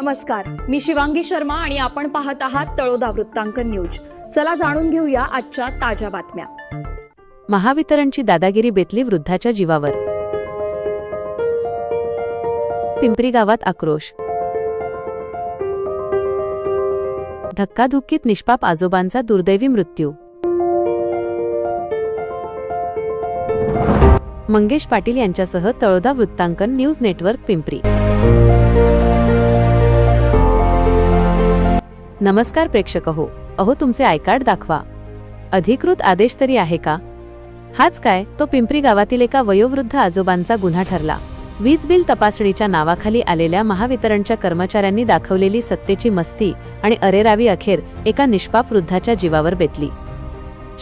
नमस्कार, मी शिवांगी शर्मा आणि आपण पाहत आहात तळोदा वृत्तांकन न्यूज। चला जाणून घेऊया आजच्या ताज्या बातम्या। महावितरणची दादागिरी बेतली वृद्धाच्या जीवावर। पिंपरी गावात आक्रोश। धक्काधुक्कीत निष्पाप आजोबांचा दुर्दैवी मृत्यू। मंगेश पाटील यांच्यासह तळोदा वृत्तांकन न्यूज नेटवर्क पिंपरी। नमस्कार प्रेक्षक हो, अहो तुमचे आय कार्ड दाखवा। अधिकृत आदेश तरी आहे का? हाच काय तो पिंपरी गावातील एका वयोवृद्ध आजोबांचा गुन्हा ठरला। वीज बिल तपासणीच्या नावाखाली आलेल्या महावितरणच्या कर्मचाऱ्यांनी दाखवलेली सत्तेची मस्ती आणि अरेरावी अखेर एका निष्पाप वृद्धाच्या जीवावर बेतली।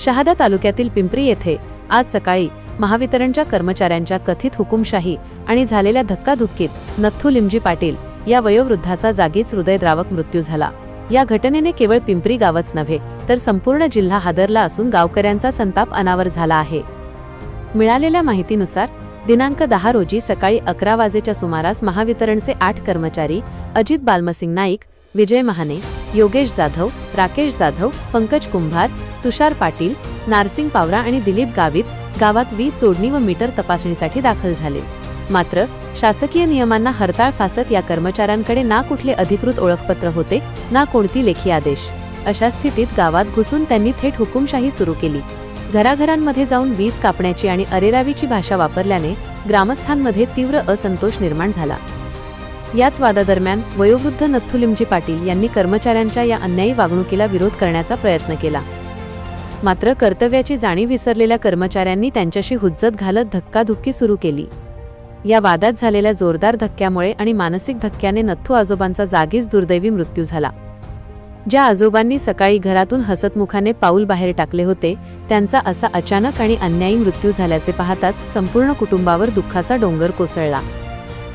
शहादा तालुक्यातील पिंपरी येथे आज सकाळी महावितरणच्या कर्मचाऱ्यांच्या कथित हुकुमशाही आणि झालेल्या धक्काधुक्कीत नथू लिमजी पाटील या वयोवृद्धाचा जागीच हृदयद्रावक मृत्यू झाला। या घटनेने केवळ पिंपरी गावच नव्हे तर संपूर्ण जिल्हा हादरला असून गावकऱ्यांचा संताप अनावर झाला आहे। मिळालेल्या माहितीनुसार दिनांक 10 रोजी सकाळी 11 वाजेच्या सुमारास महावितरणचे 8 कर्मचारी अजित बालमसिंग नाईक, विजय महाने, योगेश जाधव, राकेश जाधव, पंकज कुंभार, तुषार पाटील, नारसिंग पावरा आणि दिलीप गावित गावात वीज जोडणी व मीटर तपासणीसाठी दाखल झाले। मात्र शासकीय नियमांना हरताळ फासत या कर्मचाऱ्यांकडे ना कुठले अधिकृत ओळखपत्र होते ना कोणती लेखी आदेश। अशा स्थितीत गावात घुसून त्यांनी थेट हुकुमशाही सुरू केली। घराघरांमध्ये जाऊन वीज कापण्याची आणि अरेरावीची भाषा वापरल्याने ग्रामस्थांमध्ये तीव्र असंतोष निर्माण झाला। याच वादादरम्यान वयोवृद्ध नथू लिमजी पाटील यांनी कर्मचाऱ्यांच्या या अन्यायी वागणुकीला विरोध करण्याचा प्रयत्न केला। मात्र कर्तव्याची जाणीव विसरलेल्या कर्मचाऱ्यांनी त्यांच्याशी हुज्जत घालत धक्काधुक्की सुरू केली। या वादात झालेल्या जोरदार धक्क्यामुळे आणि मानसिक धक्क्याने नथू आजोबांचा जागीच दुर्दैवी मृत्यू झाला। ज्या आजोबांनी सकाळी घरातून हसतमुखाने पाऊल बाहेर टाकले होते त्यांचा असा अचानक आणि अन्यायी मृत्यू झाल्याचे पाहताच संपूर्ण कुटुंबावर दुःखाचा डोंगर कोसळला।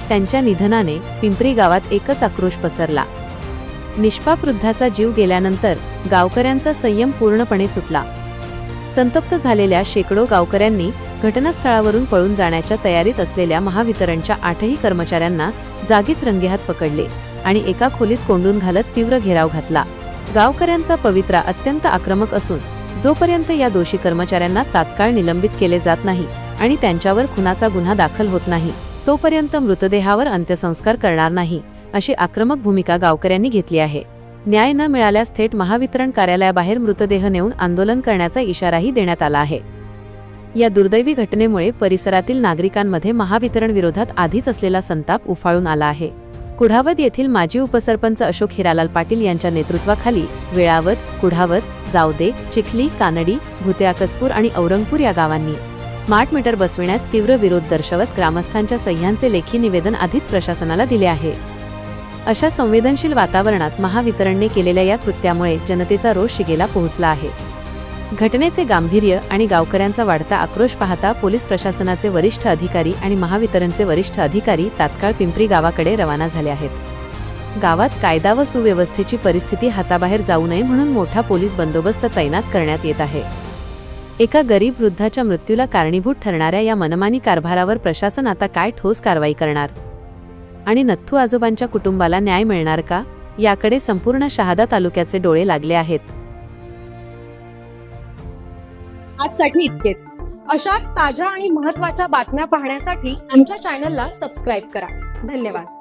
त्यांच्या निधनाने पिंपरी गावात एकच आक्रोश पसरला। निष्पाप वृद्धाचा जीव गेल्यानंतर गावकऱ्यांचा संयम पूर्णपणे सुटला। संतप्त झालेल्या शेकडो गावकऱ्यांनी घटनास्थळावरून पळून जाण्याच्या तयारीत असलेल्या महावितरणच्या 8ही कर्मचाऱ्यांना जागीच रंगेहात पकडले आणि एका खोलीत कोंडून घालत तीव्र घेराव घातला। गावकऱ्यांचा पवित्रा अत्यंत आक्रमक असून जोपर्यंत या दोषी कर्मचाऱ्यांना तात्काळ निलंबित केले जात नाही आणि त्यांच्यावर खुनाचा गुन्हा दाखल होत नाही तोपर्यंत मृतदेहावर अंत्यसंस्कार करणार नाही अशी आक्रमक भूमिका गावकऱ्यांनी घेतली आहे। न्याय न मिळाल्यास थेट महावितरण कार्यालयाबाहेर मृतदेह नेऊन आंदोलन करण्याचा इशाराही देण्यात आला आहे। या दुर्दैवी घटनेमुळे परिसरातील नागरिकांमध्ये महावितरण विरोधात आधीच असलेला संताप उफाळून आला आहे। कुढावत येथील माजी उपसरपंच अशोक हिरालाल पाटील यांच्या नेतृत्वाखाली वेळावत, कुढावत, जावदे, चिखली, कानडी, भुतेआकसपूर आणि औरंगपूर या गावांनी स्मार्ट मीटर बसविण्यास तीव्र विरोध दर्शवत ग्रामस्थांच्या सह्यांचे लेखी निवेदन आधीच प्रशासनाला दिले आहे। अशा संवेदनशील वातावरणात महावितरणने केलेल्या या कृत्यामुळे जनतेचा रोष शिगेला पोहोचला आहे। घटनेचे गांभीर्य आणि गावकऱ्यांचा वाढता आक्रोश पाहता पोलीस प्रशासनाचे वरिष्ठ अधिकारी आणि महावितरणचे वरिष्ठ अधिकारी तात्काळ पिंपरी गावाकडे रवाना झाले आहेत। गावात कायदा व सुव्यवस्थेची परिस्थिती हाताबाहेर जाऊ नये म्हणून मोठा पोलीस बंदोबस्त तैनात करण्यात येत आहे। एका गरीब वृद्धाच्या मृत्यूला कारणीभूत ठरणाऱ्या या मनमानी कारभारावर प्रशासन आता काय ठोस कारवाई करणार आणि नथू आजोबांच्या कुटुंबाला न्याय मिळणार का याकडे संपूर्ण शहादा तालुक्याचे डोळे लागले आहेत। आजसाठी इतकेच। अशाच ताज्या आणि महत्त्वाच्या बातम्या पाहण्यासाठी आमच्या चॅनलला सबस्क्राइब करा। धन्यवाद।